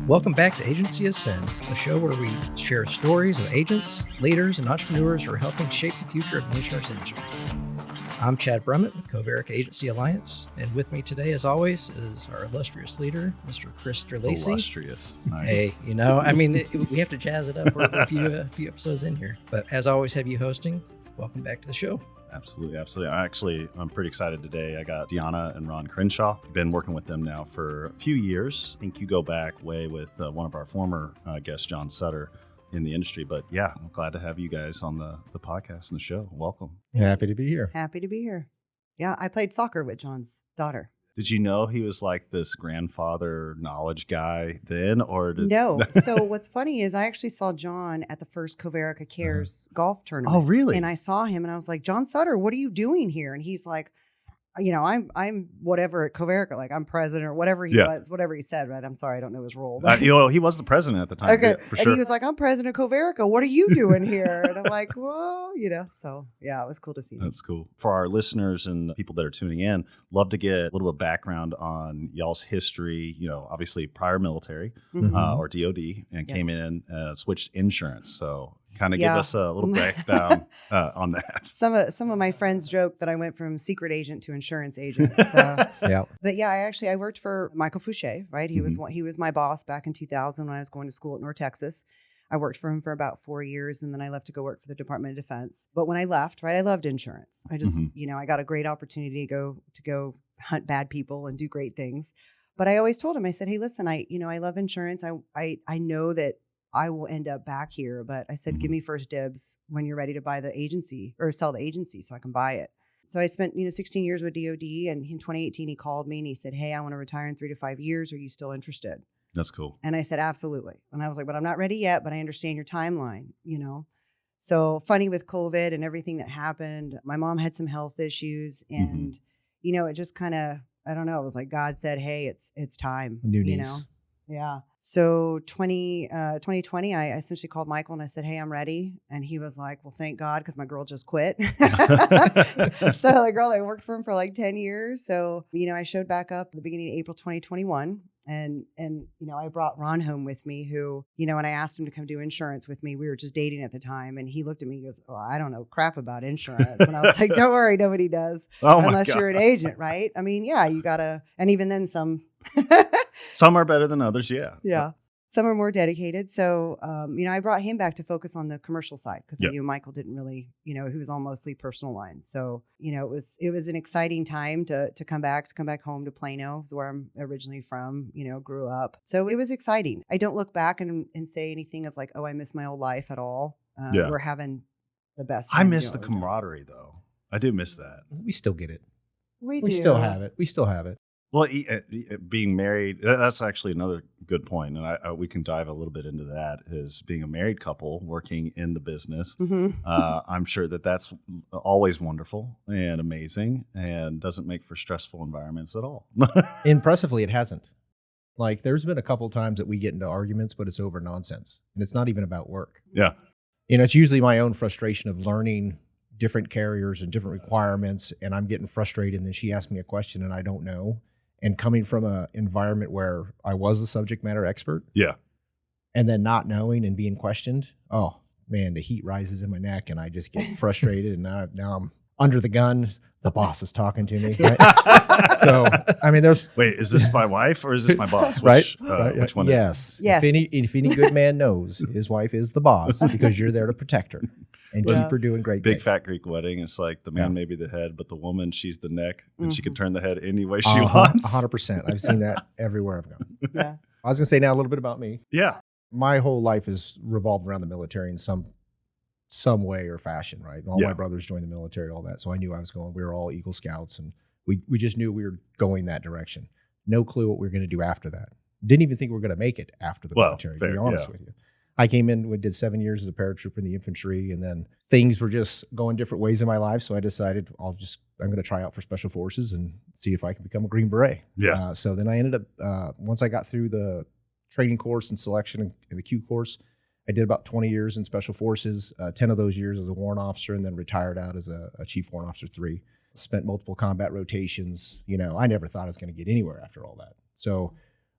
Welcome back to Agency Ascend, a show where we share stories of agents, leaders, and entrepreneurs who are helping shape the future of the insurance industry. I'm Chad Brumit with Coverica Agency Alliance, and with me today, as always, is our illustrious leader, Mr. Chris Sterlacci. Illustrious. Nice. Hey, we have to jazz it up. We're a few episodes in here. But as always, have you hosting. Welcome back to the show. Absolutely. I'm pretty excited today. I got Deanna and Ron Crenshaw. Been working with them now for a few years. I think you go back way with one of our former guests, John Sutter, in the industry. But yeah, I'm glad to have you guys on the podcast and the show. Welcome. Happy to be here. Happy to be here. Yeah, I played soccer with John's daughter. Did you know he was like this grandfather knowledge guy then, or No. So what's funny is I actually saw John at the first Coverica Cares golf tournament. Oh, really? And I saw him and I was like, John Sutter, what are you doing here? And he's like, I'm whatever at Coverica, like I'm president or whatever he was, whatever he said, right? I'm sorry, I don't know his role. But he was the president at the time. okay. For and sure. he was like, I'm president of Coverica. What are you doing here? And I'm like, well, so yeah, it was cool to see him. That's cool. For our listeners and people that are tuning in, love to get a little bit of background on y'all's history, obviously prior military or DOD and came in and switched insurance. So kind of give us a little breakdown on that. Some of my friends joke that I went from secret agent to insurance agent. So. Yeah. But yeah, I worked for Michael Fouché, right? He was my boss back in 2000 when I was going to school at North Texas. I worked for him for about 4 years, and then I left to go work for the Department of Defense. But when I left, right, I loved insurance. I just, I got a great opportunity to go hunt bad people and do great things. But I always told him, I said, hey, listen, I love insurance. I know that I will end up back here, but I said, give me first dibs when you're ready to buy the agency or sell the agency so I can buy it. So I spent, 16 years with DOD, and in 2018, he called me and he said, hey, I want to retire in 3 to 5 years. Are you still interested? That's cool. And I said, absolutely. And I was like, but I'm not ready yet, but I understand your timeline, So funny with COVID and everything that happened, my mom had some health issues and, it just kind of, I don't know. It was like God said, hey, it's time, New needs. Yeah. So 2020, I essentially called Michael and I said, hey, I'm ready. And he was like, well, thank God, because my girl just quit. So the girl, I worked for him for like 10 years. So, I showed back up at the beginning of April 2021. And I brought Ron home with me who, when I asked him to come do insurance with me, we were just dating at the time. And he looked at me and goes, oh, I don't know crap about insurance. And I was like, don't worry, nobody does. Unless you're an agent, right? I mean, yeah, you gotta, and even then some. Some are better than others. Yeah. Yeah. Some are more dedicated. So, I brought him back to focus on the commercial side because I knew Michael didn't really, he was all mostly personal lines. So, it was an exciting time to come back home to Plano, is where I'm originally from, grew up. So it was exciting. I don't look back and say anything of like, oh, I miss my old life at all. We're having the best time. I miss the camaraderie though. I do miss that. We still get it. We still have it. We still have it. Well, being married, that's actually another good point. And we can dive a little bit into that, is being a married couple working in the business. I'm sure that's always wonderful and amazing and doesn't make for stressful environments at all. Impressively, it hasn't. Like there's been a couple times that we get into arguments, but it's over nonsense. And it's not even about work. Yeah. It's usually my own frustration of learning different carriers and different requirements. And I'm getting frustrated. And then she asked me a question and I don't know. And coming from an environment where I was the subject matter expert. Yeah. And then not knowing and being questioned. Oh, man, the heat rises in my neck and I just get frustrated. And now I'm under the gun. The boss is talking to me. Right? So, I mean, Wait, is this my wife or is this my boss? Which one yes. is? Yes. If any good man knows, his wife is the boss because you're there to protect her and keep her doing great Big things. fat Greek wedding. It's like the man may be the head, but the woman, she's the neck, and she can turn the head any way she wants. 100%. I've seen that everywhere I've gone. Yeah. I was going to say now a little bit about me. Yeah. My whole life has revolved around the military in some way or fashion, right? All my brothers joined the military, all that. So I knew I was going. We were all Eagle Scouts, and we just knew we were going that direction. No clue what we were going to do after that. Didn't even think we were going to make it after the military, to be honest with you. I came in, we did 7 years as a paratrooper in the infantry, and then things were just going different ways in my life. So I decided I'm going to try out for Special Forces and see if I can become a Green Beret. Yeah. So then I ended up, once I got through the training course and selection and the Q course, I did about 20 years in Special Forces, 10 of those years as a warrant officer, and then retired out as a Chief Warrant Officer 3. Spent multiple combat rotations. I never thought I was going to get anywhere after all that. So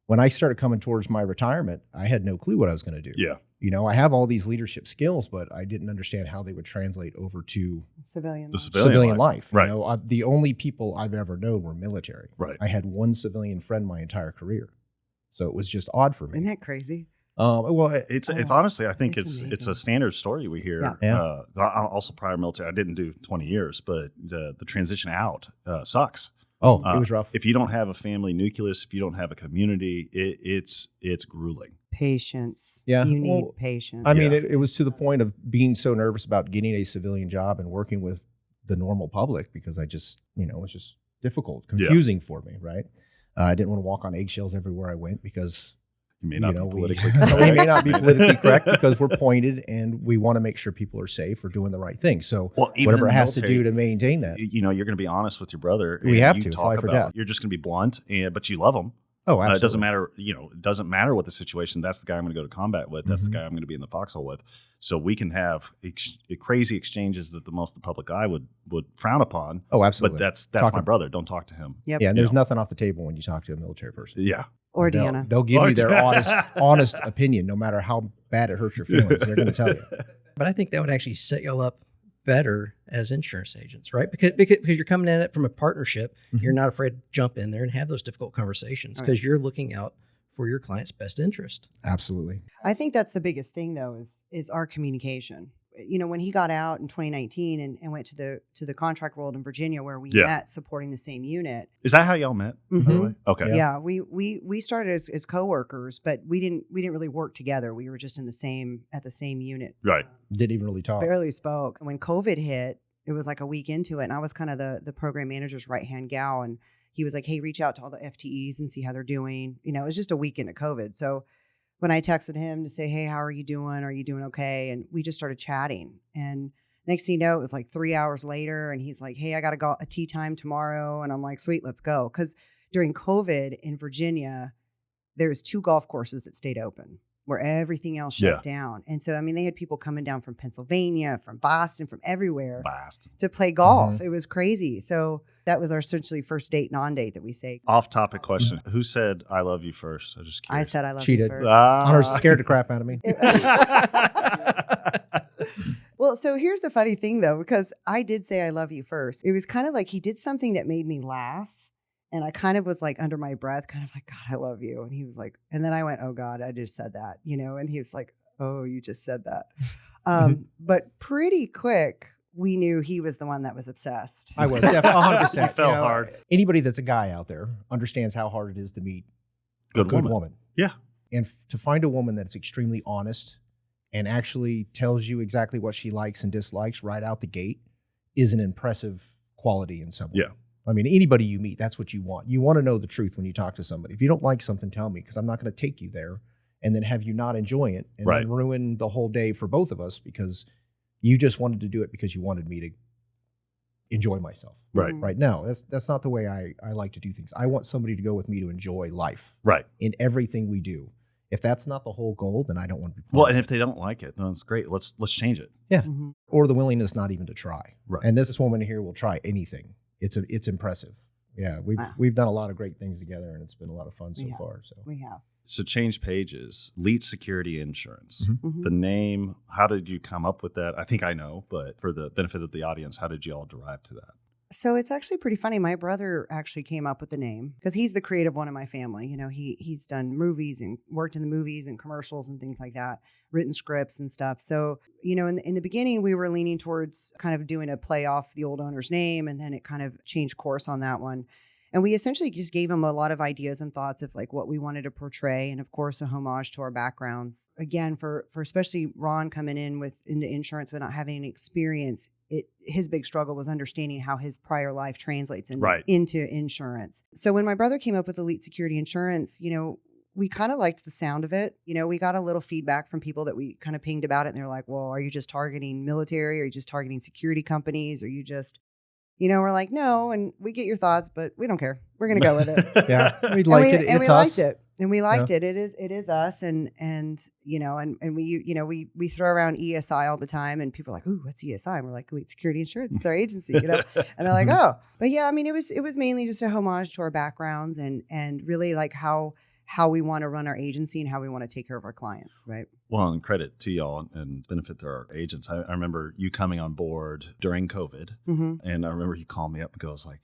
when I started coming towards my retirement, I had no clue what I was going to do. Yeah. You know, I have all these leadership skills, but I didn't understand how they would translate over to Civilian. The life. civilian life. Right. You know, the only people I've ever known were military. Right. I had one civilian friend my entire career. So it was just odd for me. Isn't that crazy? Well, It's honestly, I think It's it's a amazing. standard story we hear. Yeah. I'm also prior military. I didn't do 20 years, but the transition out sucks. it was rough. If you don't have a family nucleus, if you don't have a community, it's grueling. Patience. Yeah. You need Well, patience. I mean, it was to the point of being so nervous about getting a civilian job and working with the normal public because I just, it was just difficult, confusing for me, right? I didn't want to walk on eggshells everywhere I went because You may not be we politically we correct. may not be politically correct because we're pointed and we want to make sure people are safe or doing the right thing. So Well, even whatever in it the has to do military, to maintain that. you're going to be honest with your brother. We and have you to. It's talk life or about- death. You're just going to be blunt, but you love him. Oh, absolutely. It doesn't matter. It doesn't matter what the situation. That's the guy I'm going to go to combat with. That's Mhm. the guy I'm going to be in the foxhole with. So we can have crazy exchanges that most of the public eye would frown upon. Oh, absolutely. But that's Talk my to- brother. Don't talk to him. Yep. Yeah, and there's you know. nothing off the table when you talk to a military person. Yeah. Or They'll- Deanna. They'll give Or you their Deanna. honest opinion, no matter how bad it hurts your feelings. They're going to tell you. But I think that would actually set y'all up better as insurance agents, right? Because you're coming at it from a partnership. You're not afraid to jump in there and have those difficult conversations because you're looking out for your client's best interest. Absolutely. I think that's the biggest thing, though, is our communication. When he got out in 2019 and went to the contract world in Virginia, where we Yeah. met supporting the same unit. Is that how y'all met? By the Mhm. way? Okay. Yeah, we started as coworkers, but we didn't really work together. We were just at the same unit. Right. Didn't even really talk. Barely spoke. When COVID hit, it was like a week into it, and I was kind of the program manager's right hand gal, and he was like, "Hey, reach out to all the FTEs and see how they're doing." It was just a week into COVID, so when I texted him to say, "Hey, how are you doing? Are you doing okay?" and we just started chatting, and next thing you know, it was like 3 hours later, and he's like, "Hey, I got to go a tea time tomorrow," and I'm like, "Sweet, let's go." Because during COVID in Virginia, there's 2 golf courses that stayed open where everything else shut down. And so, they had people coming down from Pennsylvania, from Boston, from everywhere Blast. to play golf. It was crazy. So that was our essentially first date, non-date that we say. Off topic question. Who said I love you first? I'm just I curious. said I love Cheated. you first. Honor scared the crap out of me. Well, so here's the funny thing, though, because I did say I love you first. It was kind of like he did something that made me laugh. And I kind of was like under my breath, kind of like, "God, I love you." And he was like, and then I went, "Oh God, I just said that," and he was like, "Oh, you just said that." But pretty quick, we knew he was the one that was obsessed. I was definitely 100%. You fell hard. Anybody that's a guy out there understands how hard it is to meet a Good good woman. woman. Yeah. And to find a woman that's extremely honest and actually tells you exactly what she likes and dislikes right out the gate is an impressive quality in someone. Yeah. Anybody you meet, that's what you want. You want to know the truth when you talk to somebody. If you don't like something, tell me, because I'm not going to take you there and then have you not enjoy it and Right. then ruin the whole day for both of us because you just wanted to do it because you wanted me to enjoy myself. Right. Right. No, that's not the way I like to do things. I want somebody to go with me to enjoy life Right. in everything we do. If that's not the whole goal, then I don't want to be part Well, of and it. if they don't like it, then it's great. Let's change it. Yeah. Mhm. Or the willingness not even to try. Right. And this woman here will try anything. It's impressive. Yeah, Wow. we've done a lot of great things together, and it's been a lot of fun so Yeah. far. So We have. So change pages. Elite Security Insurance. Mhm. Mhm. The name. How did you come up with that? I think I know, but for the benefit of the audience, how did you all derive to that? So it's actually pretty funny. My brother actually came up with the name because he's the creative one in my family. He's done movies and worked in the movies and commercials and things like that, written scripts and stuff. So, in the beginning, we were leaning towards kind of doing a play off the old owner's name, and then it kind of changed course on that one. And we essentially just gave him a lot of ideas and thoughts of like what we wanted to portray. And of course, a homage to our backgrounds. Again, for especially Ron coming into insurance but not having any experience, his big struggle was understanding how his prior life translates Right. into insurance. So when my brother came up with Elite Security Insurance, we kind of liked the sound of it. We got a little feedback from people that we kind of pinged about it. And they're like, "Well, are you just targeting military? Are you just targeting security companies? Are you just..." We're like, "No," and we get your thoughts, but we don't care. We're going to go with it. yeah, we And liked we- it. and It's we us. liked it. And we liked it. It is us. And we throw around ESI all the time, and people are like, "Ooh, what's ESI?" And we're like, "Elite Security Insurance. It's our agency," And they're like, "Oh," but yeah, it was mainly just a homage to our backgrounds and really like how how we want to run our agency and how we want to take care of our clients, right? Well, and credit to y'all and benefit to our agents. I remember you coming on board during COVID, and I remember you called me up and goes like,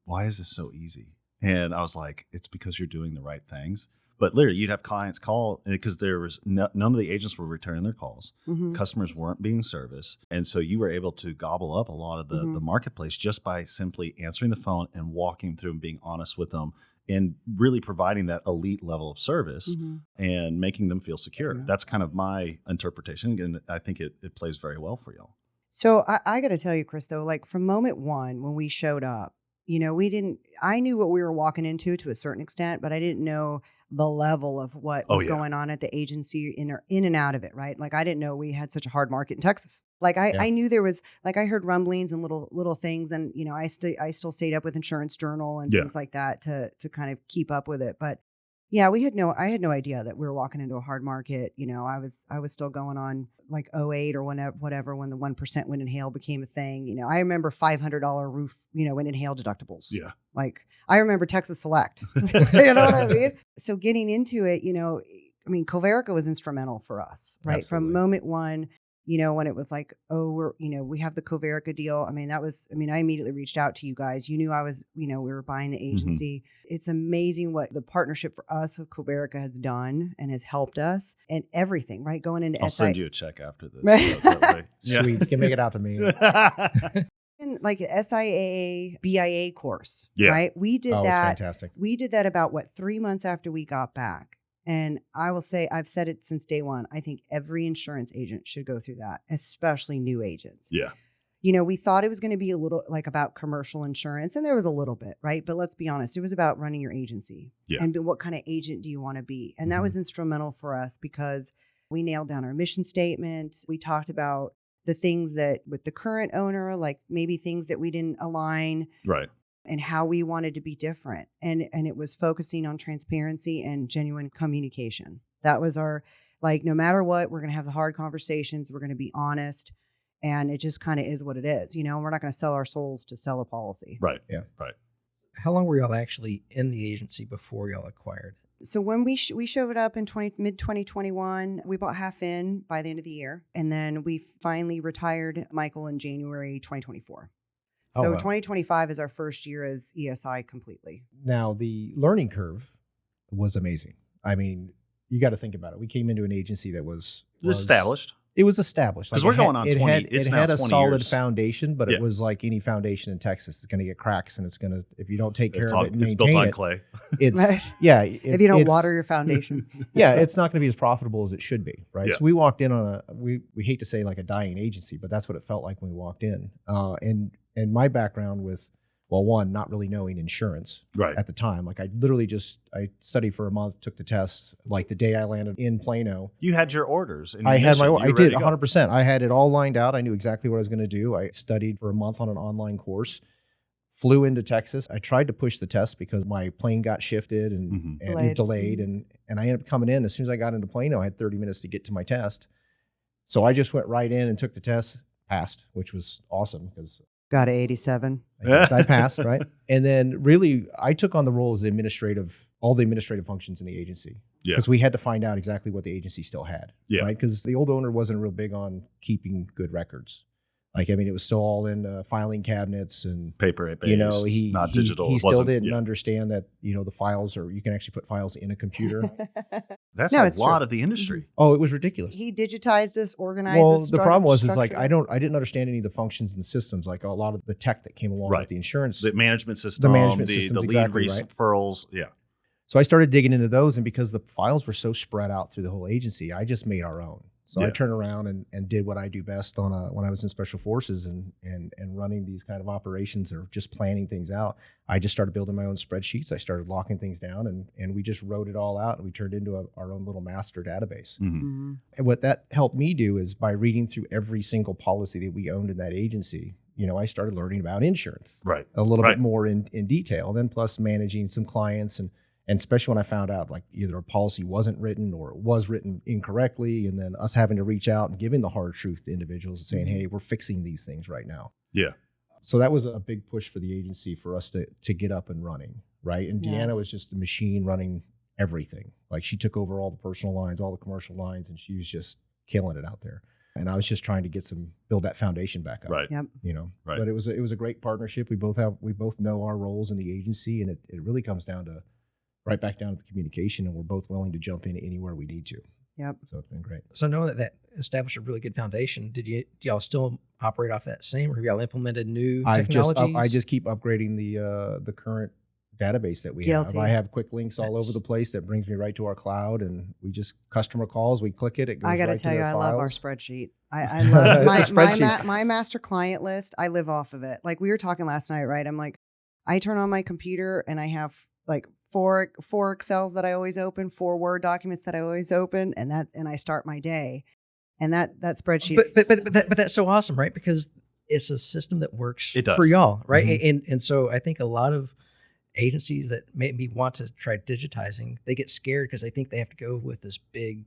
"Why is this so easy?" And I was like, "It's because you're doing the right things." But literally, you'd have clients call because there was none of the agents were returning their calls. Customers weren't being serviced. And so you were able to gobble up a lot of the marketplace just by simply answering the phone and walking through and being honest with them and really providing that elite level of service and making them feel secure. Yeah. That's kind of my interpretation. And I think it plays very well for y'all. So I got to tell you, Chris, though, like from moment one, when we showed up, I knew what we were walking into to a certain extent, but I didn't know the level of what was going on at the agency in and out of it, right? Like I didn't know we had such a hard market in Texas. Like I knew there was, like I heard rumblings and little things, and I still stayed up with Insurance Journal and things like that to kind of keep up with it. But yeah, I had no idea that we were walking into a hard market. I was still going on like 2008 or whatever when the 1% wind and hail became a thing. I remember $500 roof, wind and hail deductibles. Yeah. Like I remember Texas Select. You know what I mean? So getting into it, Comerica was instrumental for us, right? Absolutely. From moment one, when it was like, oh, we have the Comerica deal. I immediately reached out to you guys. You knew I was, we were buying the agency. It's amazing what the partnership for us with Comerica has done and has helped us and everything, right? Going into I'll send you a check after this. Right. That way. Sweet. You can make it out to me. And like the SIA BIA course, Yeah. right? We did Oh, it was that. fantastic. We did that about 3 months after we got back. And I will say, I've said it since day one. I think every insurance agent should go through that, especially new agents. Yeah. We thought it was going to be a little like about commercial insurance, and there was a little bit, right? But let's be honest, it was about running your agency and what kind of agent do you want to be? And that was instrumental for us because we nailed down our mission statement. We talked about the things that with the current owner, like maybe things that we didn't align. Right. And how we wanted to be different. And it was focusing on transparency and genuine communication. That was our, like, no matter what, we're going to have the hard conversations. We're going to be honest. And it just kind of is what it is. We're not going to sell our souls to sell a policy. Right. Yeah. Right. How long were y'all actually in the agency before y'all acquired it? So when we showed up in mid 2021, we bought half in by the end of the year. And then we finally retired Michael in January 2024. So 2025 is our first year as ESI completely. Now, the learning curve was amazing. I mean, you got to think about it. We came into an agency that was Established. It was established. Because we're going on 20. It had a 20 solid years. foundation, but it was like any foundation in Texas. It's going to get cracks, and it's going to, if you don't take care of it and It's built maintain on it, clay. it's Right. if you don't water your foundation. yeah, it's not going to be as profitable as it should be, right? Yeah. So we walked in on we hate to say like a dying agency, but that's what it felt like when we walked in. And my background with, well, one, not really knowing insurance Right. at the time. Like I literally I studied for a month, took the test. Like the day I landed in Plano, You had your orders. And I your had mission. I You were did ready to go. 100%. I had it all lined out. I knew exactly what I was going to do. I studied for a month on an online course, flew into Texas. I tried to push the test because my plane got shifted and delayed. And I ended up coming in. As soon as I got into Plano, I had 30 minutes to get to my test. So I just went right in and took the test, passed, which was awesome because Got an 87. I passed, right? And then really, I took on the role as all the administrative functions in the agency. Yeah. Because we had to find out exactly what the agency still had. Yeah. Right? Because the old owner wasn't real big on keeping good records. Like, I mean, it was still all in filing cabinets and Paper based, not he digital. He It still wasn't- didn't yeah. understand that, the files you can actually put files in a computer. That's No, a it's lot true. of the industry. Oh, it was ridiculous. He digitized us, organized Well, us. the problem was like structured I didn't understand any of the functions and systems, like a lot of the tech that came along Right. with the insurance. The management system, management the systems, lead exactly, right. referrals. Yeah. So I started digging into those, and because the files were so spread out through the whole agency, I just made our own. So I Yeah. turned around and did what I do best when I was in special forces and running these kind of operations or just planning things out. I just started building my own spreadsheets. I started locking things down, and we just wrote it all out, and we turned into our own little master database. Mhm. Mm-hmm. And what that helped me do is by reading through every single policy that we owned in that agency, I started learning about insurance Right. a little Right. bit more in detail. And then plus managing some clients and especially when I found out like either a policy wasn't written or it was written incorrectly, and then us having to reach out and giving the hard truth to individuals and saying, hey, we're fixing these things right now. Yeah. So that was a big push for the agency for us to get up and running, right? And Yeah. Deanna was just a machine running everything. Like she took over all the personal lines, all the commercial lines, and she was just killing it out there. And I was just trying to build that foundation back up. Right. Yep. But it was a great partnership. We both know our roles in the agency, and it really comes down to right back down to the communication, and we're both willing to jump in anywhere we need to. Yep. So it's been great. So knowing that established a really good foundation, do y'all still operate off that same, or have y'all implemented new technologies? I just keep upgrading the current database that we have. I have quick links all over the place that brings me right to our cloud, and we just customer calls, we click it, it goes I got to right tell to you, their I files. love our spreadsheet. I love It's a spreadsheet. my master client list. I live off of it. Like we were talking last night, right? I'm like, I turn on my computer and I have like four Excels that I always open, 4 Word documents that I always open, and I start my day. And that spreadsheet. But that's so awesome, right? Because it's a system that works It does. for y'all, right? Mm-hmm. And so I think a lot of agencies that maybe want to try digitizing, they get scared because they think they have to go with this big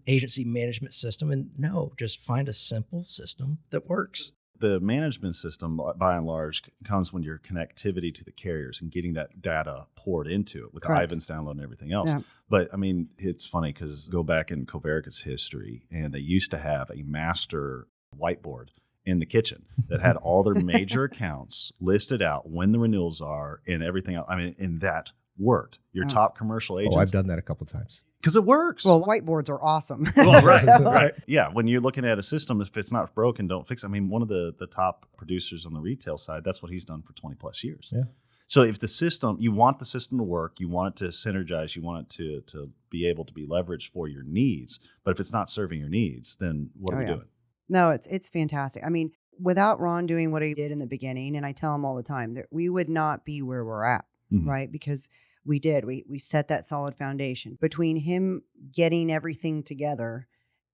agency management system. And no, just find a simple system that works. The management system, by and large, comes when your connectivity to the carriers and getting that data poured into it with the Correct. Ivans download and everything else. Yeah. But I mean, it's funny because go back in Coverica's history, and they used to have a master whiteboard in the kitchen that had all their major accounts listed out, when the renewals are, and everything else. I mean, and that worked. Your top commercial agents. Oh, I've done that a couple of times. Because it works. Well, whiteboards are awesome. Well, right. Yeah, when you're looking at a system, if it's not broken, don't fix it. I mean, one of the top producers on the retail side, that's what he's done for 20 plus years. Yeah. So if the system, you want the system to work, you want it to synergize, you want it to be able to be leveraged for your needs. But if it's not serving your needs, then what are we doing? No, it's fantastic. I mean, without Ron doing what he did in the beginning, and I tell him all the time that we would not be where we're at, right? Because we set that solid foundation. Between him getting everything together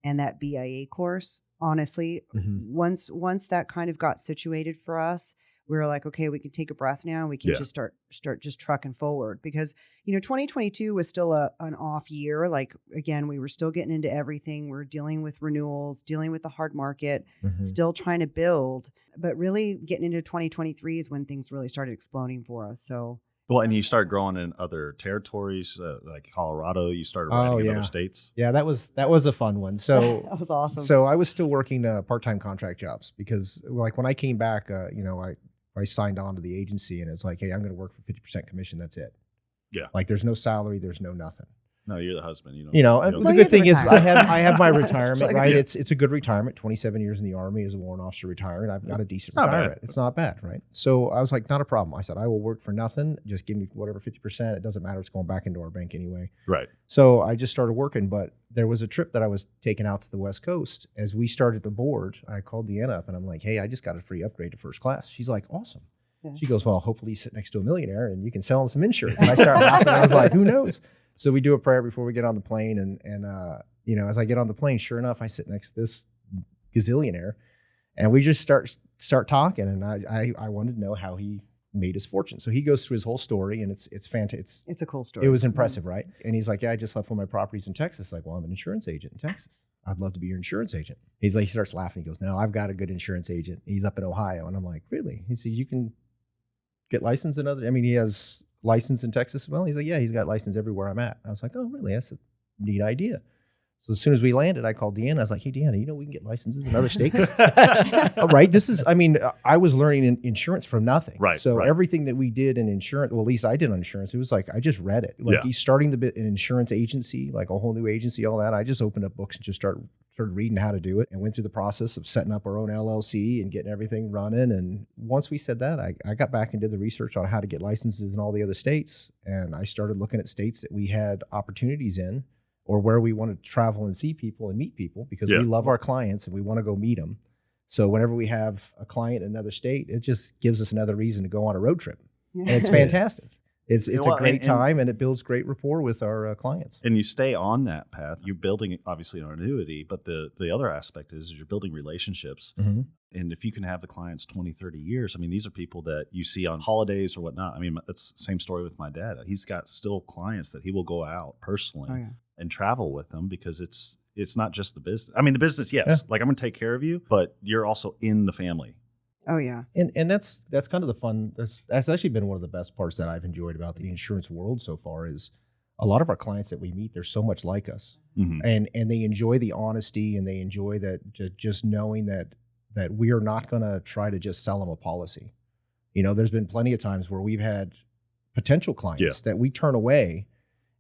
and that BIA course, honestly, once that kind of got situated for us, we were like, okay, we can take a breath now. And we can just start just trucking forward, because 2022 was still an off year. Like again, we were still getting into everything. We're dealing with renewals, dealing with the hard market, still trying to build. But really, getting into 2023 is when things really started exploding for us. So. Well, and you start growing in other territories like Colorado. You started writing in other states. Yeah, that was a fun one. So that was awesome. So I was still working part-time contract jobs because, like, when I came back, I signed on to the agency, and it's like, hey, I'm going to work for 50% commission. That's it. Yeah. Like, there's no salary, there's no nothing. No, you're the husband. The good thing is I have my retirement, right? It's a good retirement. 27 years in the Army as a warrant officer retired. I've got a decent retirement. It's not bad, right? So I was like, not a problem. I said, I will work for nothing. Just give me whatever 50%. It doesn't matter. It's going back into our bank anyway. Right. So I just started working, but there was a trip that I was taking out to the West Coast. As we started to board, I called Deanna up and I'm like, hey, I just got a free upgrade to first class. She's like, awesome. Yeah. She goes, well, hopefully you sit next to a millionaire and you can sell him some insurance. And I started laughing. I was like, who knows? So we do a prayer before we get on the plane. And as I get on the plane, sure enough, I sit next to this gazillionaire and we just start talking. And I wanted to know how he made his fortune. So he goes through his whole story and it's fantastic. It's a cool story. It was impressive, right? And he's like, yeah, I just left one of my properties in Texas. Like, well, I'm an insurance agent in Texas. I'd love to be your insurance agent. He's like, he starts laughing. He goes, no, I've got a good insurance agent. He's up in Ohio. And I'm like, really? He said, you can get licensed he has license in Texas as well. He's like, yeah, he's got license everywhere I'm at. I was like, oh, really? That's a neat idea. So as soon as we landed, I called Deanna. I was like, hey, Deanna, we can get licenses in other states. Right. I was learning insurance from nothing. Right. So everything that we did in insurance, well, at least I did on insurance, it was like, I just read it. Like he's starting an insurance agency, like a whole new agency, all that. I just opened up books and just started reading how to do it and went through the process of setting up our own LLC and getting everything running. And once we said that, I got back and did the research on how to get licenses in all the other states. And I started looking at states that we had opportunities in, or where we wanted to travel and see people and meet people, because we love our clients and we want to go meet them. So whenever we have a client in another state, it just gives us another reason to go on a road trip. And it's fantastic. It's a great time, and it builds great rapport with our clients. And you stay on that path. You're building, obviously, an annuity, but the other aspect is you're building relationships. Mm-hmm. And if you can have the clients 20, 30 years, these are people that you see on holidays or whatnot. That's the same story with my dad. He's got still clients that he will go out personally and travel with them, because it's not just the business. The business, yes, like I'm going to take care of you, but you're also in the family. Oh yeah. And that's kind of the fun. That's actually been one of the best parts that I've enjoyed about the insurance world so far is a lot of our clients that we meet, they're so much like us, and they enjoy the honesty, and they enjoy that just knowing that we are not going to try to just sell them a policy. There's been plenty of times where we've had potential clients that we turn away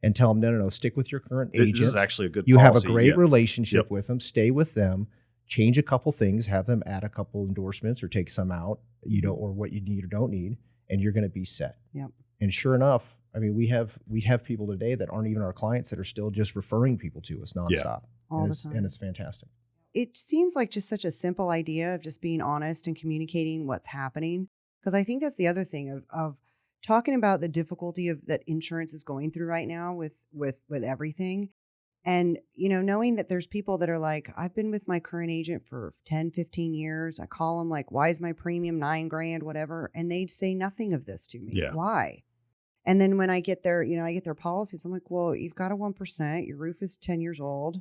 and tell them, no, stick with your current agent. This is actually a good You policy. have a great relationship with them. Stay with them. Change a couple things. Have them add a couple endorsements or take some out, or what you need or don't need, and you're going to be set. Yep. And sure enough, I mean, we have people today that aren't even our clients that are still just referring people to us nonstop. All the time. And it's fantastic. It seems like just such a simple idea of just being honest and communicating what's happening. Because I think that's the other thing of talking about the difficulty that insurance is going through right now with everything. And, knowing that there's people that are like, I've been with my current agent for 10, 15 years. I call them like, why is my premium $9,000, whatever? And they say nothing of this to me. Yeah. Why? And then when I get their policies, I'm like, well, you've got a 1%. Your roof is 10 years old.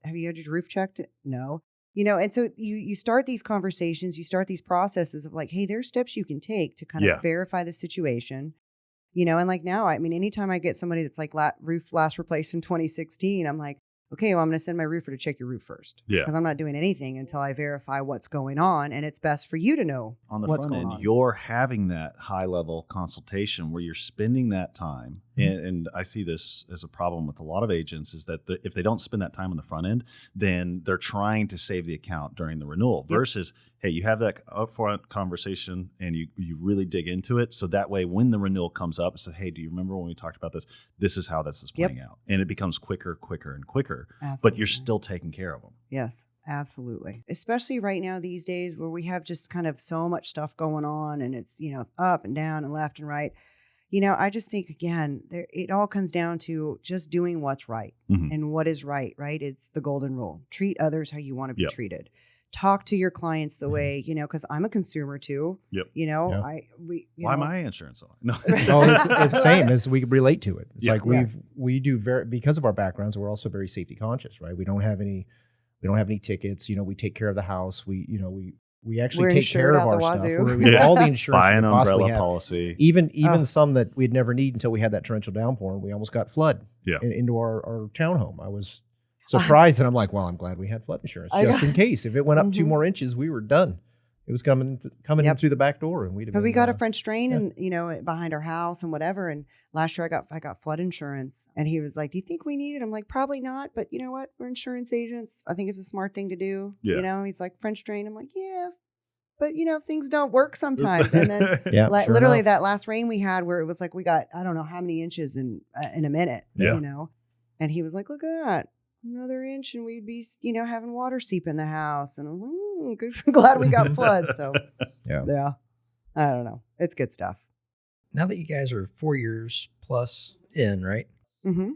Have you had your roof checked? No. And so you start these conversations, you start these processes of like, hey, there's steps you can take to kind of verify the situation, and like now, I mean, anytime I get somebody that's like roof last replaced in 2016, I'm like, okay, well, I'm going to send my roofer to check your roof first. Yeah. Because I'm not doing anything until I verify what's going on. And it's best for you to know on the what's front going end. on. You're having that high level consultation where you're spending that time. And I see this as a problem with a lot of agents is that if they don't spend that time on the front end, then they're trying to save the account during the renewal versus, hey, you have that upfront conversation and you really dig into it. So that way, when the renewal comes up, it's like, hey, do you remember when we talked about this? This is how this is playing out. And it becomes quicker, and quicker, but you're still taking care of them. Yes, absolutely. Especially right now these days where we have just kind of so much stuff going on and it's, up and down and left and right. I just think, again, it all comes down to just doing what's right. And what is right? It's the golden rule. Treat others how you want to be treated. Talk to your clients the way, because I'm a consumer too. Yep. Why my insurance on? No. It's same as we relate to it. It's like we do because of our backgrounds, we're also very safety conscious, right? We don't have any tickets. We take care of the house. We actually take care of our stuff. We have all the insurance. Buy an umbrella have. Policy. Even some that we'd never need until we had that torrential downpour and we almost got flood into our townhome. I was surprised and I'm like, well, I'm glad we had flood insurance just in case. If it went up 2 more inches, we were done. It was coming in through the back door, and we got a French drain and behind our house and whatever. And last year I got flood insurance, and he was like, "Do you think we need it?" I'm like, "Probably not, but you know what? We're insurance agents. I think it's a smart thing to do." Yeah. He's like, "French drain." I'm like, "Yeah, but things don't work sometimes." And then literally that last rain we had, where it was like we got I don't know how many inches in a minute. And he was like, "Look at that." Another inch and we'd be, having water seep in the house. And I'm glad we got flood. So, yeah, I don't know. It's good stuff. Now that you guys are 4 years plus in, right? Mm-hmm.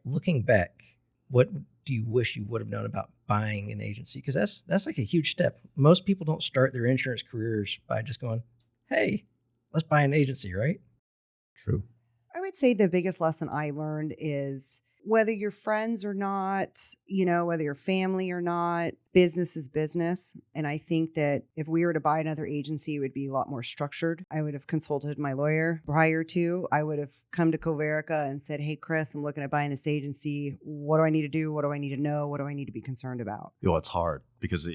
Looking back, what do you wish you would have known about buying an agency? Because that's like a huge step. Most people don't start their insurance careers by just going, hey, let's buy an agency, right? True. I would say the biggest lesson I learned is whether you're friends or not, whether you're family or not, business is business. And I think that if we were to buy another agency, it would be a lot more structured. I would have consulted my lawyer prior to. I would have come to Comerica and said, hey, Chris, I'm looking at buying this agency. What do I need to do? What do I need to know? What do I need to be concerned about? It's hard because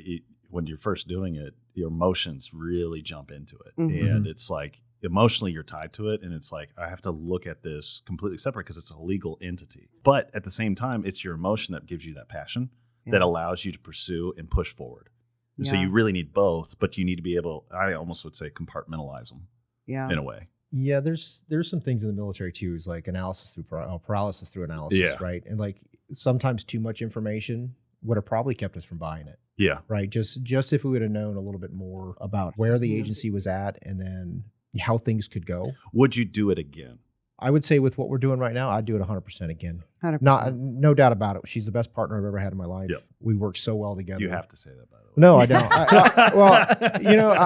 when you're first doing it, your emotions really jump into it. And it's like, emotionally you're tied to it, and it's like I have to look at this completely separate because it's a legal entity. But at the same time, it's your emotion that gives you that passion that allows you to pursue and push forward. And so you really need both, but you need to be able, I almost would say, compartmentalize them in a way. Yeah, there's some things in the military too, is like analysis through paralysis through analysis, right? And like sometimes too much information would have probably kept us from buying it. Yeah. Right. Just if we would have known a little bit more about where the agency was at and then how things could go. Would you do it again? I would say with what we're doing right now, I'd do it 100% again. 100%. No doubt about it. She's the best partner I've ever had in my life. Yep. We work so well together. You have to say that, by the way. No, I don't.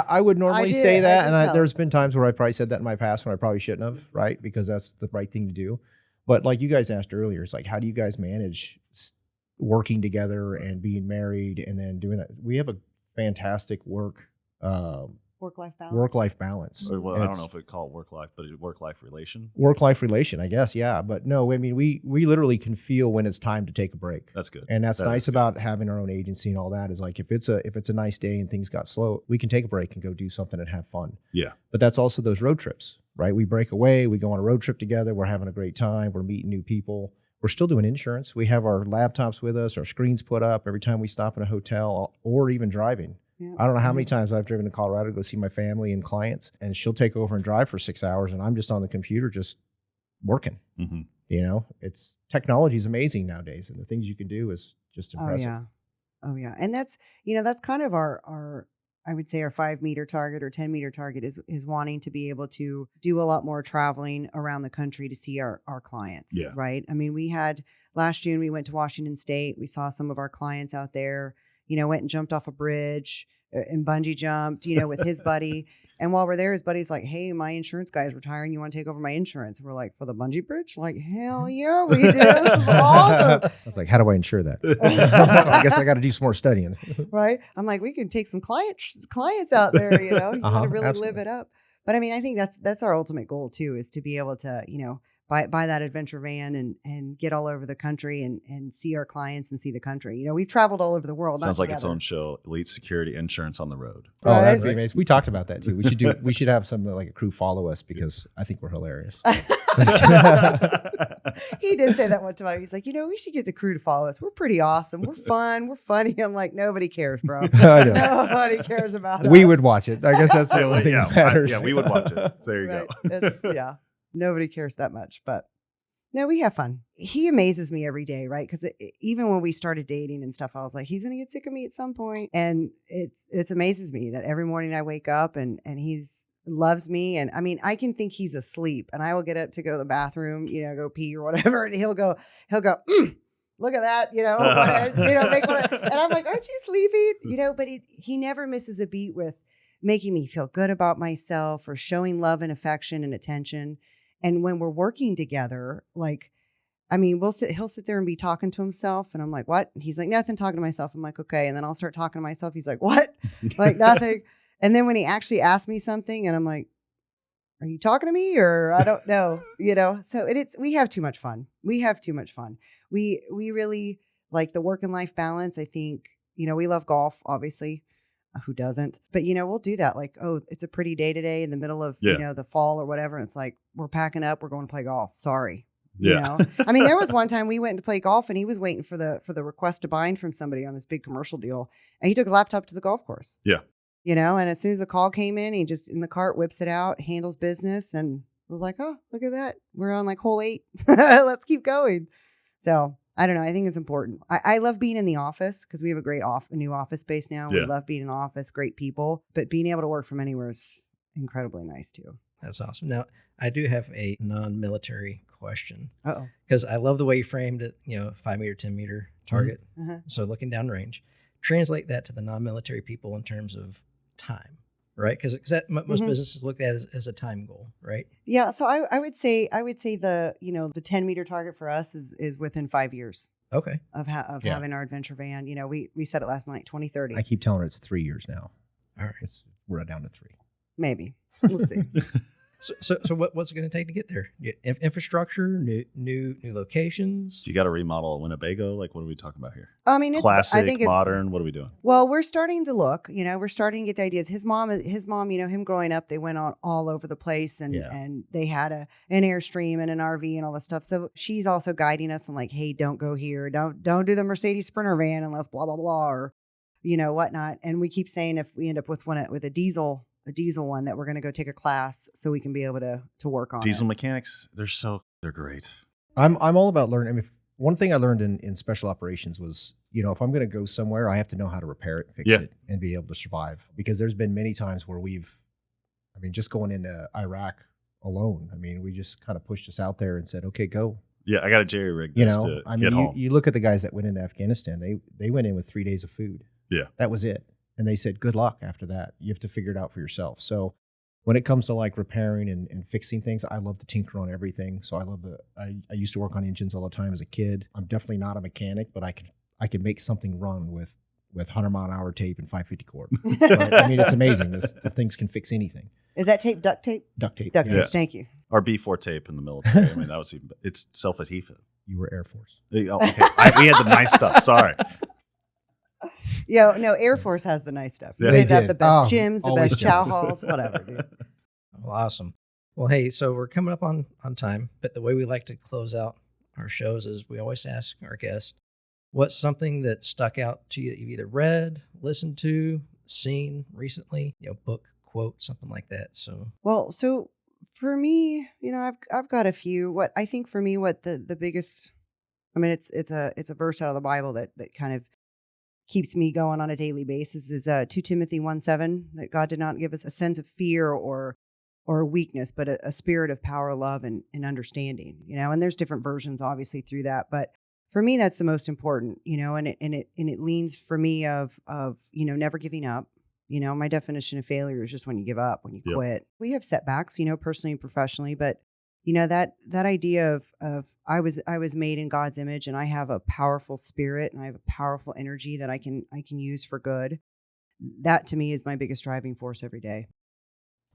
I would normally say that. And there's been times where I probably said that in my past when I probably shouldn't have, right? Because that's the right thing to do. But like you guys asked earlier, it's like, how do you guys manage working together and being married and then doing that? We have a fantastic work Work-life balance. Work-life balance. Or, well, I don't know if we call it work-life, but work-life relation. Work-life relation, I guess, yeah. But no, I mean, we literally can feel when it's time to take a break. That's good. And that's nice about having our own agency and all that is like if it's a nice day and things got slow, we can take a break and go do something and have fun. Yeah. But that's also those road trips, right? We break away, we go on a road trip together, we're having a great time, we're meeting new people. We're still doing insurance. We have our laptops with us, our screens put up every time we stop in a hotel or even driving. Yeah. I don't know how many times I've driven to Colorado to go see my family and clients, and she'll take over and drive for 6 hours, and I'm just on the computer just working. Mm-hmm. You know, technology is amazing nowadays, and the things you can do is just impressive. Oh yeah. And that's kind of our I would say our 5-meter target or 10-meter target is wanting to be able to do a lot more traveling around the country to see our clients. Yeah. Right. I mean, we had last June, we went to Washington State. We saw some of our clients out there, went and jumped off a bridge and bungee jumped, with his buddy. And while we're there, his buddy's like, hey, my insurance guy is retiring. You want to take over my insurance? And we're like, for the bungee bridge? Like, hell yeah, we do. This is awesome. I was like, how do I insure that? I guess I got to do some more studying. Right. I'm like, we can take some clients out there, you got to really live it up. But I mean, I think that's our ultimate goal too, is to be able to, buy that adventure van and get all over the country and see our clients and see the country. We've traveled all over the world. Sounds like its own show, Elite Security Insurance on the Road. Oh, right? That'd be amazing. We talked about that too. We should have some like a crew follow us because I think we're hilarious. He did say that one time. He's like, we should get the crew to follow us. We're pretty awesome. We're fun. We're funny. I'm like, nobody cares, bro. I know. Nobody cares about us. We would watch it. I guess that's the only thing that matters. We would watch it. There you go. Nobody cares that much, but no, we have fun. He amazes me every day, right? Because even when we started dating and stuff, I was like, he's going to get sick of me at some point. And it amazes me that every morning I wake up and he's loves me. And I mean, I can think he's asleep and I will get up to go to the bathroom, go pee or whatever. And he'll go, look at that, make one. And I'm like, aren't you sleeping? But he never misses a beat with making me feel good about myself or showing love and affection and attention. And when we're working together, like, I mean, he'll sit there and be talking to himself. And I'm like, what? And he's like, nothing, talking to myself. I'm like, okay. And then I'll start talking to myself. He's like, what? Like, nothing. And then when he actually asks me something and I'm like, are you talking to me? Or I don't know, so we have too much fun. We have too much fun. We really like the work and life balance. I think, we love golf, obviously. Who doesn't? But we'll do that. Like, oh, it's a pretty day today in the middle of the fall or whatever. And it's like we're packing up. We're going to play golf. Sorry. I mean, there was one time we went to play golf and he was waiting for the request to bind from somebody on this big commercial deal, and he took his laptop to the golf course. Yeah. And as soon as the call came in, he just in the cart whips it out, handles business, and was like, oh, look at that. We're on like hole 8. Let's keep going. So. I don't know. I think it's important. I love being in the office because we have a great new office space now. Yeah. We love being in the office, great people, but being able to work from anywhere is incredibly nice too. That's awesome. Now, I do have a non-military question. Uh-oh. Because I love the way you framed it, 5-meter, 10-meter target. Mm-hmm. Uh-huh. So looking down range, translate that to the non-military people in terms of time. Right, because most businesses look at it as a time goal, right? Yeah, so I would say the the 10-meter target for us is within 5 years. Okay. Of having our adventure van. We said it last night, 2030. I keep telling her it's 3 years now. All right, we're down to 3. Maybe we'll see. So what's it going to take to get there? Infrastructure, new locations. Do you got to remodel a Winnebago? Like, what are we talking about here? I mean, classic, modern. What are we doing? Well, we're starting to look. We're starting to get the ideas. His mom. Him growing up, they went on all over the place, and they had an Airstream and an RV and all this stuff. So she's also guiding us on like, hey, don't go here. Don't do the Mercedes Sprinter van unless blah blah blah or whatnot. And we keep saying if we end up with a diesel one that we're going to go take a class so we can be able to work on diesel mechanics. They're great. I'm all about learning. I mean, one thing I learned in special operations was, if I'm going to go somewhere, I have to know how to repair it, fix it, and be able to survive. Because there's been many times where just going into Iraq alone, we just kind of pushed us out there and said, okay, go. Yeah, I got a jerry rig this to get home. You look at the guys that went into Afghanistan, they went in with 3 days of food. Yeah. that was it. And they said, good luck after that. You have to figure it out for yourself. So when it comes to like repairing and fixing things, I love to tinker on everything. So I used to work on engines all the time as a kid. I'm definitely not a mechanic, but I can make something run with with 100-mile-an-hour tape and 550 cord. Right? I mean, it's amazing. This things can fix anything. Is that tape duct tape? Duct tape. Duct tape. Yes. Thank you. Our B4 tape in the military. I mean, that was it's self-adhesive. You were Air Force. Oh, okay. We had the nice stuff. Sorry. Yeah, no, Air Force has the nice stuff. You Yeah. They guys have did. the best Oh, gyms, the always best chow gyms. halls, whatever, dude. Well, awesome. Well, hey, so we're coming up on time, but the way we like to close out our shows is we always ask our guests, what's something that stuck out to you that you've either read, listened to, seen recently, book, quote, something like that. So, Well, so for me, I've got a few. What I think for me, what the biggest, I mean, it's a verse out of the Bible that kind of keeps me going on a daily basis is 2 Timothy 1:7, that God did not give us a sense of fear or weakness, but a spirit of power, love, and understanding. And there's different versions, obviously, through that, but for me, that's the most important. And it leans for me of never giving up. My definition of failure is just when you give up, when you Yep. quit. We have setbacks, personally and professionally, but that idea of I was made in God's image, and I have a powerful spirit, and I have a powerful energy that I can use for good. That to me is my biggest driving force every day.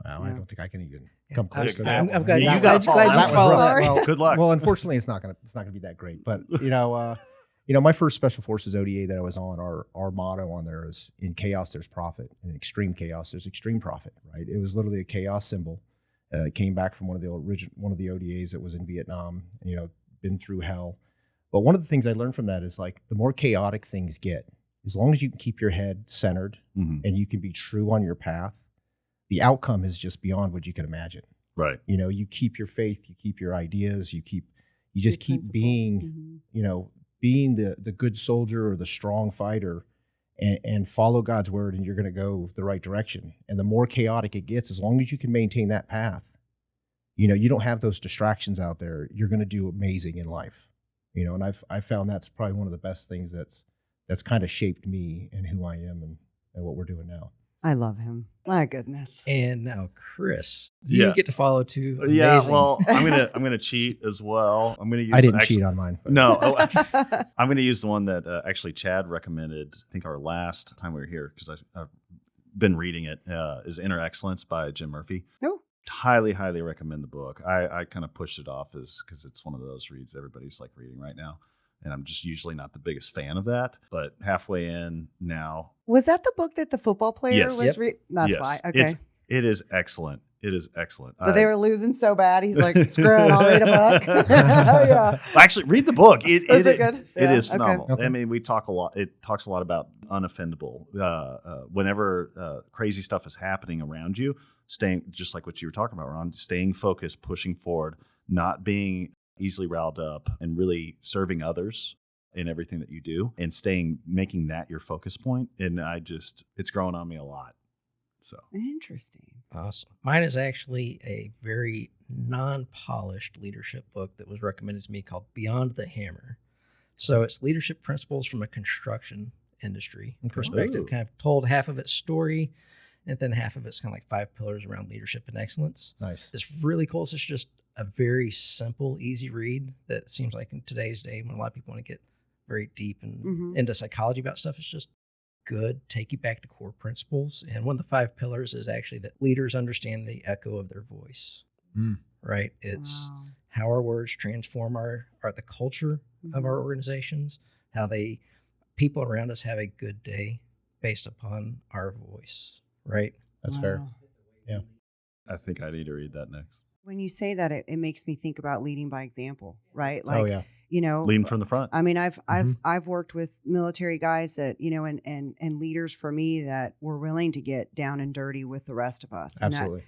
Wow, Yeah. I don't think I can even come close to I'm that. one. glad You you gotta follow that follow one. that. Sorry. Good luck. Well, unfortunately, it's not gonna be that great. But my first Special Forces ODA that I was on, our motto on there is, in chaos there's profit, in extreme chaos there's extreme profit. Right? It was literally a chaos symbol. It came back from one of the ODAs that was in Vietnam. Been through hell. But one of the things I learned from that is, like, the more chaotic things get, as long as you can keep your head centered Mhm. and you can be true on your path, the outcome is just beyond what you can imagine. Right. You keep your faith, you keep your ideas, you just keep Principles. being, Mhm. being the good soldier or the strong fighter, and follow God's word, and you're going to go the right direction. And the more chaotic it gets, as long as you can maintain that path, you don't have those distractions out there, you're going to do amazing in life. And I've found that's probably one of the best things that's kind of shaped me and who I am and what we're doing now. I love him. My goodness. And now, Chris, you Yeah. get to follow two amazing. Yeah. Well, I'm gonna cheat as well. I'm gonna use. I didn't cheat on mine. But. No, I'm going to use the one that actually Chad recommended. I think our last time we were here, because I've been reading it, is Inner Excellence by Jim Murphy. Oh. Highly, highly recommend the book. I kind of pushed it off because it's one of those reads everybody's like reading right now. And I'm just usually not the biggest fan of that. But halfway in now. Was that the book that the football player Yes. was Yep. reading? That's Yes. why. Okay. It is excellent. It is excellent. But they were losing so bad. He's like, screw it, I'll read a book. Yeah. Actually, read the book. Is it good? It Yeah, is okay. phenomenal. Okay. I mean, we talk a lot. It talks a lot about unoffendable. Whenever crazy stuff is happening around you, staying, just like what you were talking about, Ron, staying focused, pushing forward, not being easily riled up, and really serving others in everything that you do, and making that your focus point. And it's growing on me a lot. So Interesting. Awesome. Mine is actually a very non-polished leadership book that was recommended to me called Beyond the Hammer. So it's leadership principles from a construction industry Okay. perspective. Ooh. Kind of told half of its story, and then half of it's kind of like 5 pillars around leadership and excellence. Nice. It's really cool. It's just a very simple, easy read that seems like in today's day, when a lot of people want to get very deep and Mhm. into psychology about stuff, it's just good, take you back to core principles. And one of the 5 pillars is actually that leaders understand the echo of their voice, Mm. right? It's Wow. how our words transform the culture of Mhm. our organizations, how people around us have a good day based upon our voice, right? That's fair. Wow. Yeah. I think I need to read that next. When you say that, it makes me think about leading by example, right? Oh yeah. Leading from the front. I mean, I've Mhm. worked with military guys that, and leaders for me that were willing to get down and dirty with the rest of us. And that, Absolutely.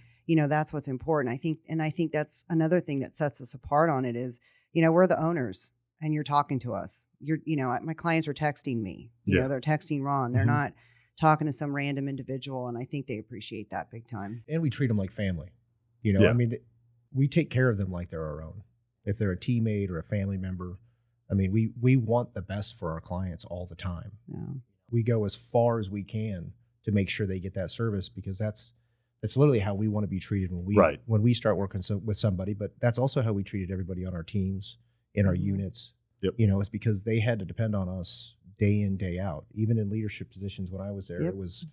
that's what's important. I think that's another thing that sets us apart on it is, we're the owners and you're talking to us. My clients are texting me, Yeah. they're texting Ron. They're Mhm. not talking to some random individual. And I think they appreciate that big time. And we treat them like family. Yeah. I mean, we take care of them like they're our own. If they're a teammate or a family member, I mean, we want the best for our clients all the time. Yeah. We go as far as we can to make sure they get that service, because that's literally how we want to be treated when we start working with somebody. But that's also how we treated everybody on our teams, in our Mhm. units. Yep. It's because they had to depend on us day in, day out. Even in leadership positions when I was there, Yep. it was,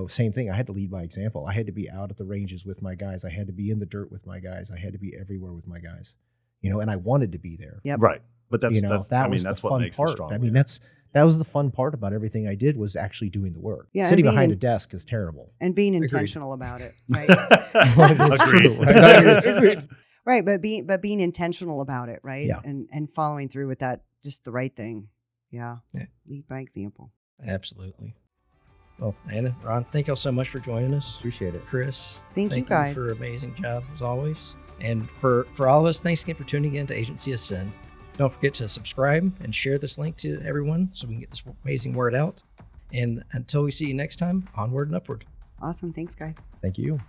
same thing. I had to lead by example. I had to be out at the ranges with my guys. I had to be in the dirt with my guys. I had to be everywhere with my guys, and I wanted to be there. Yep. Right. But that's that was that's the what fun makes part. the strong I mean, leader. that was the fun part about everything I did was actually doing the work. Yeah, and Sitting being behind in- a desk is terrible. And being Agreed. intentional about it, right? It's Agreed. true, right? Agreed. Right, but being intentional about it, right? Yeah. And following through with that, just the right thing. Yeah. Yeah. Lead by example. Absolutely. Well, Anna, Ron, thank y'all so much for joining us. Appreciate it. Chris, Thank you guys. for an amazing job as always. And for all of us, thanks again for tuning in to Agency Ascend. Don't forget to subscribe and share this link to everyone so we can get this amazing word out. And until we see you next time, onward and upward. Awesome. Thanks, guys. Thank you.